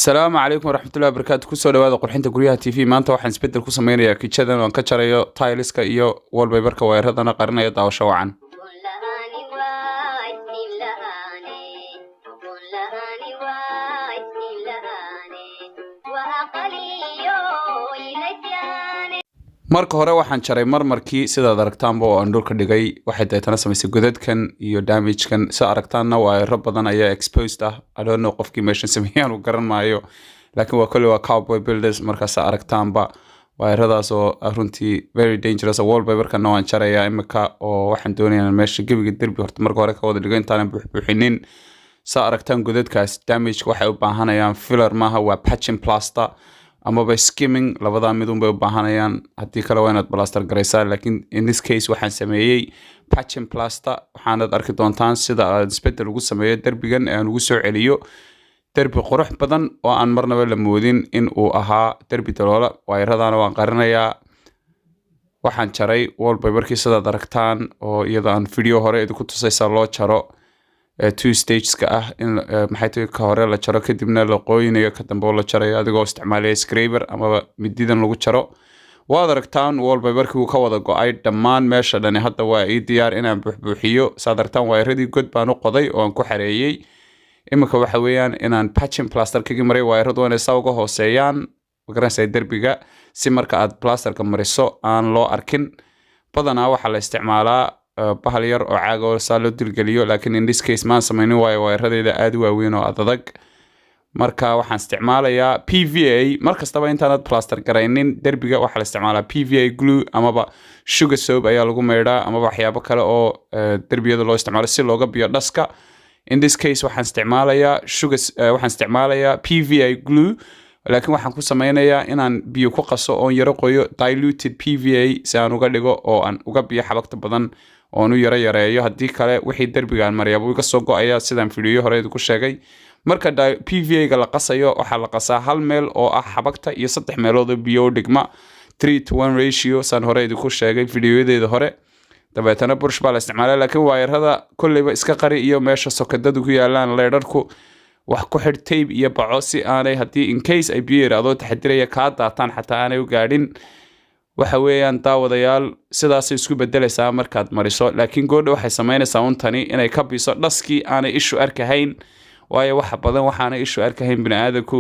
السلام عليكم ورحمة الله وبركاته kusoo dhawaada qurxinta guryaha TV maanta waxaan isbedel ku sameynayaa kitchen oo aan ka jarayo tileska iyo wallpaperka wayradana qarinaya daawasho wacan marka hore waxaan jaray marmarkii sida aragtaanba oo aan dhulka dhigay waxay deetana samaysay godadkan iyo damage-kan sida aragtaanna wayro badan ayaa exposed ah I don't know qofkii meeshan sameeyaan uu garan maayo laakiin waa kale waa cowboy builders markaas aragtaanba wayradaas oo runtii very dangerous wallpaperka waan jarayaa imika oo waxaan doonayaa meesha gabiga derbi horta marka hore ka wada dhigo intaan buuxbuuxinin sida aragtaan godadkaas damage waxay u baahanayaan filler maaha waa patching plaster ama by skimming labada mid bay u baahanayaan hadii kale waa inaad plaster gareysaa laakiin in this case waxaan sameeyay patching plaster waxaanad arki doontaan sida isbedel ugu sameeyo derbigan ee aan ugu soo celiyo derbi qurux badan oo aan marnaba la moodin in uu ahaa derbi daloola wayradana waan qarinayaa waxaan jaray wallpaperkii sida aragtaan oo iyada aan video hore idinku tusaysa loo jaro two stages ka ah in maxay tahay ka hore la jaro kadibna la qooyinayo ka dambe la jarayo adigoo isticmaalaya scraper ama mididan lagu jaro waad aragtaan wallpaperkii uu ka wada go'ay dhammaan meesha dhani hadda waa ii diyaar inaan buuxbuuxiyo saad aragtaan wayradii god baan u qoday oo aan ku xareeyay imika waxa weeyaan inaan patching plaster kaga maray wayradu inay saa uga hooseeyaan magaranaysaa derbiga si marka aad plasterka mariso aan loo arkin badanaa waxaa la isticmaalaa bahal yar oo caag oo saa loo dilgeliyo laakiin in this case maan sameynin waayo wayradeeda aad u waaweyn oo adag marka waxaan isticmaalayaa PVA markastaba intaanad plaster garaynin derbiga waxaa la isticmaalaa PVA glue amaba sugar soap ayaa lagu meydhaa amaba waxyaabo kale oo derbiyada loo isticmaalo si looga biyo dhaska in this case waxaan isticmaalayaa PVA glue laakiin waxaan ku sameynayaa inaan biyo ku qaso oo yaro qoyo diluted PVA si aan uga dhigo oo aan uga biyo xabagta badan oo aan u yareeyo hadii kale wixii derbigaan mariyaba uu ka soo go'aya sidaan video hore ku sheegay marka PVA ga la qasayo waxa la qasaa hal meel oo ah xabagta iyo saddex meelood oo biyo dhigma 3:1 ratio san hore ku sheegay videoyadeeda hore dabeetana brush baa la isticmaalaa laakiin wayrada kulliba iska qari iyo meesha sokadadu ku yaalaan leedharku wax ku xir tape iyo baco si aanay hadii in case ay biyo yaraado taxadiraya ka daataan xataa aanay u gaadhin waxa weeyaan daawadayaal sidaas isku bedelaysaa markaad mariso laakiin goodho waxay sameynaysaa untani inay ka biiso dhaskii aanay ishu arkahayn waayo waxa badan waxaana ishu arkahayn bini'aadamku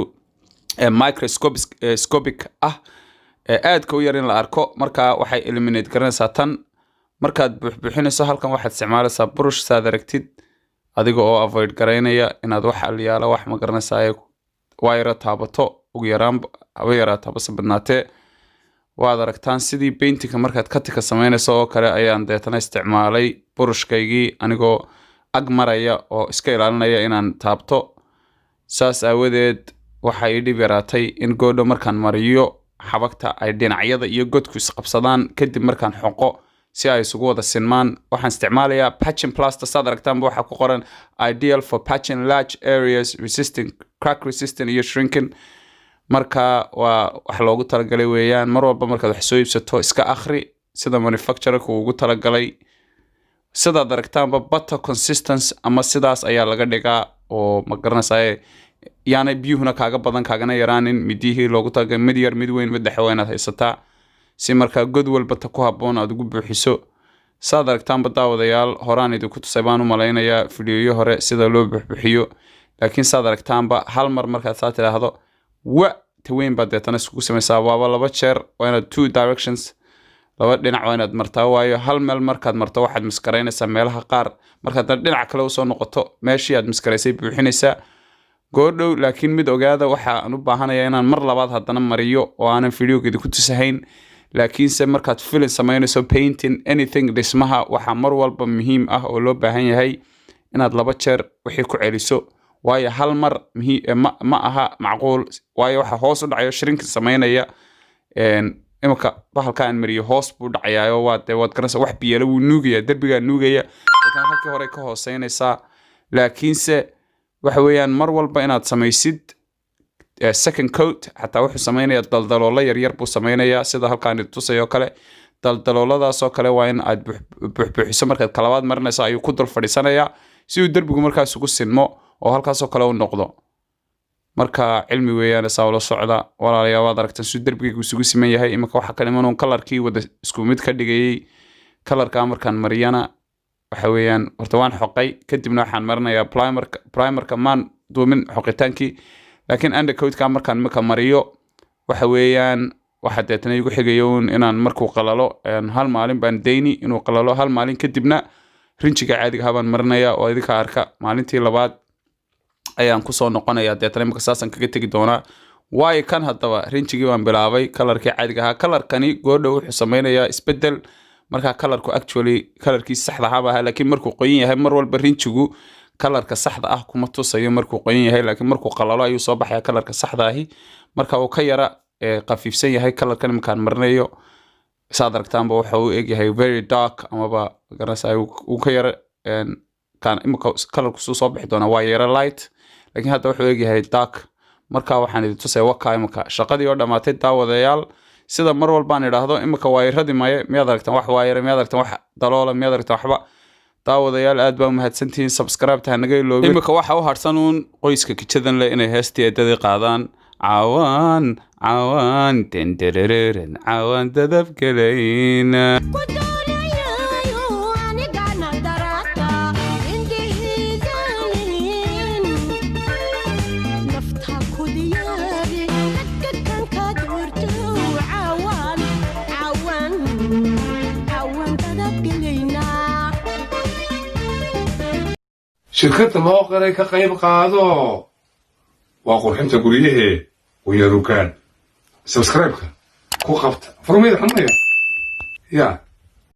microscopic ah aadka u yar in la arko marka waxay eliminate garanaysaa tan markaad buuxbuuxinayso halkan waxaad isticmaalaysaa brush saad aragtid adiga oo avoid gareynaya inaad wax aliyaala wax ma garanaysaa wayra taabato ugu yaraan haba yaraato bas badnaatee waad aragtaan sidii paintingka markaad katika sameynayso oo kale ayaan deetana isticmaalay brushkaygii anigoo ag maraya oo iska ilaalinaya inaan taabto saas aawadeed waxay ii dhib yaraatay in goodho markaan mariyo xabagta ay dhinacyada iyo godku isqabsadaan kadib markaan xoqo si ay isugu wada sinmaan waxaan isticmaalayaa patching plaster saad aragtaan waxa ku qoran ideal for patching large areas resisting crack resistant iyo shrinking marka waa wax loogu talagalay weeyaan mar walba markaad wax soo iibsato iska akhri sida manufacturer ku ugu talagalay sida aragtaanba butter consistency ama sidaas ayaa laga dhigaa oo ma garanaysaa yaana biyuhuna kaaga badan kaagana yaraanin midihii loogu talagalay mid yar mid weyn mid dhexe waa inaad haysataa si marka god walba ta ku haboon aad ugu buuxiso saad aragtaan daawadayaal horaan idinku tusay baan u maleynayaa fiidiyoyo hore sida loo buuxiyo laakiin saad aragtaanba hal mar markaad saa tiraahdo wa taweyn baad deetana isku samaysaa waaba laba jeer waa inaad two directions laba dhinac waa inaad martaa waayo hal meel markaad marto waxaad miskaraynaysaa meelaha qaar markaad dhinac kale u soo noqoto meeshii aad miskaraysay buuxinaysaa goodhow laakiin mid ogaada waxa aan u baahanayaa inaan mar labaad haddana mariyo oo aanan fiidiyogeeda ku tusahayn laakiinse markaad film sameynayso painting anything dhismaha waxa mar walba muhiim ah oo loo baahan yahay inaad laba jeer wixii ku celiso waayo hal mar ma aha macquul waayo waxa hoos u dhacayo shrinkin sameynaya imika bahalka aan mariyo hoos buu dhacayaa waad garanaysaa wax biyala wuu nuugaya derbiga nuugaya laakiin halkii hore ka hooseynaysaa laakiinse waxa weeyaan mar walba inaad samaysid second coat xataa wuxuu sameynaya daldaloola yaryar buu sameynayaa sida halkaan tusayo kale daldalooladaas oo kale waa in aad buuxbuuxiso markaad kalabaad marinayso ayuu ku dul fadhiisanayaa si uu derbigu markaas ugu sinmo oo halkaas oo kale u noqdo marka cilmi weeyaan saa la socda walaalayaal waad aragtaan si darbiga isugu siman yahay imika waxa kale iman colorkii wada isku mid ka dhigayay colorka markaan mariyana waxa weeyaan horta waan xoqay kadibna waxaan marinayaa primerka maan doomin xoqitaankii laakiin undercoat-ka markaan imika mariyo waxa weeyaan waxa deetana igu xigayo inaan markuu qalalo hal maalin baan deyni inuu qalalo hal maalin kadibna rinjiga caadiga ah baan marinaya oo idinka arka maalintii labaad ayaan ku soo noqonayaa deetana imika saasan kaga tagi doonaa waayo kan haddaba rinjigii baan bilaabay kalarkii caadiga ahaa kalarkani goodhow wuxuu sameynayaa isbedel markaa kalarku actually kalarkii saxda ahaa laakiin markuu qoyan yahay mar walba rinjigu kalarka saxda ah kuma tusayo markuu qoyan yahay laakiin markuu qalalo ayuu soo baxaya kalarka saxda ahi marka uu ka yara qafiifsan yahay kalarkan imakaan marinayo saad aragtaanba waxa uu egyahay very dark amaba garanaysaa uu ka yara kan imika kalarku soo bixi doona waa yara light laakiin hadda wuxuu egyahay dark marka waxaan idin tusay waka imika shaqadii oo dhamaatay daawadayaal sida mar walbaan idhaahdo imika waayiradii maye miyaad aragtaan wax waayira miyaad aragtaan wax daloola miyaad aragtaan waxba daawadayaal aad baa umahadsantihiin subscribe-ta hanaga iloobin imika waxa u harsan uun qoyska kijadan leh inay heestii eedadii qaadaan cawaan tendereren cawaan dadabgelayna shirkadda loo qaray ka qayb qaado waa qurxinta guryahe wayarukaan subscribe-ka ku qabta furmayda xumaya ya